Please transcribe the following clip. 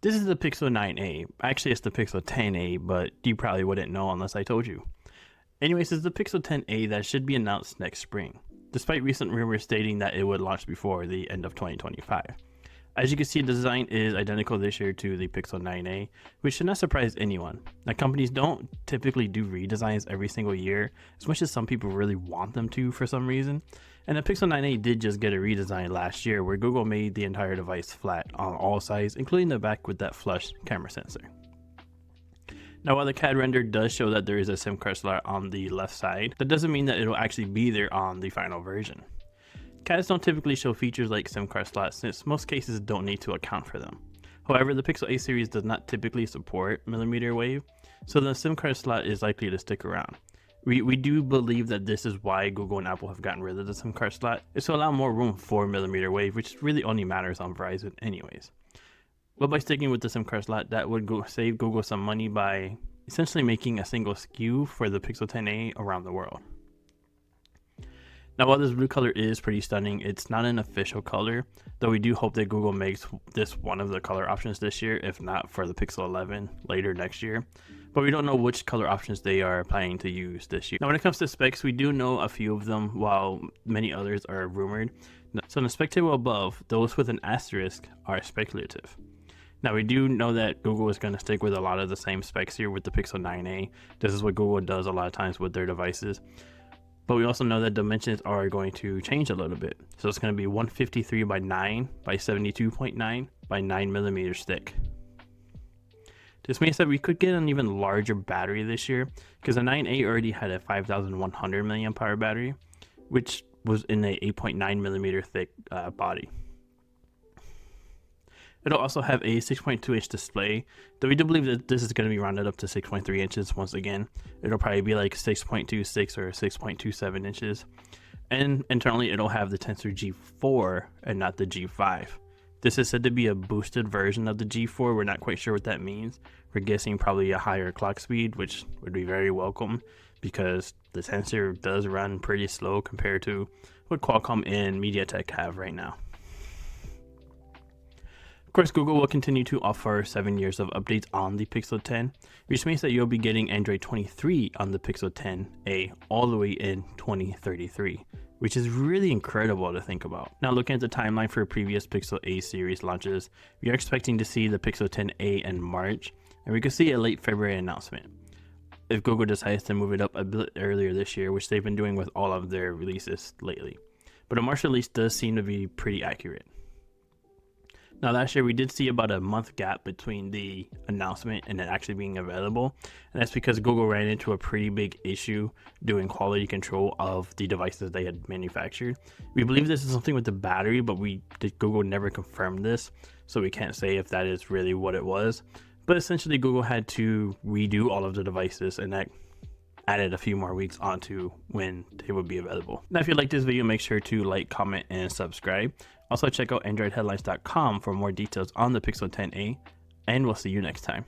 This is the Pixel 9a. Actually, it's the Pixel 10a, but you probably wouldn't know unless I told you. Anyways, it's the Pixel 10a that should be announced next spring, despite recent rumors stating that it would launch before the end of 2025. As you can see, the design is identical this year to the Pixel 9a, which should not surprise anyone. Now, companies don't typically do redesigns every single year, as much as some people really want them to for some reason. And the Pixel 9a did just get a redesign last year, where Google made the entire device flat on all sides, including the back with that flush camera sensor. Now, while the CAD render does show that there is a SIM card slot on the left side, that doesn't mean that it'll actually be there on the final version. CADs don't typically show features like SIM card slots, since most cases don't need to account for them. However, the Pixel A series does not typically support millimeter wave, so the SIM card slot is likely to stick around. We do believe that this is why Google and Apple have gotten rid of the SIM card slot, is to allow more room for millimeter wave, which really only matters on Verizon anyways. But by sticking with the SIM card slot, that would save Google some money by essentially making a single SKU for the Pixel 10a around the world. Now, while this blue color is pretty stunning, it's not an official color, though we do hope that Google makes this one of the color options this year, if not for the Pixel 11 later next year. But we don't know which color options they are planning to use this year. Now, when it comes to specs, we do know a few of them, while many others are rumored. So in the spec table above, those with an asterisk are speculative. Now, we do know that Google is going to stick with a lot of the same specs here with the Pixel 9a. This is what Google does a lot of times with their devices. But we also know that dimensions are going to change a little bit. So it's going to be 153 by 9 by 72.9 by 9 millimeters thick. This means that we could get an even larger battery this year, because the 9a already had a 5100 milliamp hour battery, which was in a 8.9 millimeter thick body. It'll also have a 6.2 inch display, though we do believe that this is going to be rounded up to 6.3 inches once again. It'll probably be like 6.26 or 6.27 inches. And internally, it'll have the Tensor G4 and not the G5. This is said to be a boosted version of the G4. We're not quite sure what that means. We're guessing probably a higher clock speed, which would be very welcome, because the Tensor does run pretty slow compared to what Qualcomm and MediaTek have right now. Of course, Google will continue to offer 7 years of updates on the Pixel 10, which means that you'll be getting Android 23 on the Pixel 10a all the way in 2033, which is really incredible to think about. Now, looking at the timeline for previous Pixel A series launches, we are expecting to see the Pixel 10a in March, and we could see a late February announcement if Google decides to move it up a bit earlier this year, which they've been doing with all of their releases lately. But a March release does seem to be pretty accurate. Now, last year we did see about a month gap between the announcement and it actually being available, and that's because Google ran into a pretty big issue doing quality control of the devices they had manufactured. We believe this is something with the battery, but Google never confirmed this, so we can't say if that is really what it was. But essentially, Google had to redo all of the devices, and that added a few more weeks onto when they would be available. Now, if you like this video, make sure to like, comment, and subscribe. Also, check out AndroidHeadlines.com for more details on the Pixel 10a, and we'll see you next time.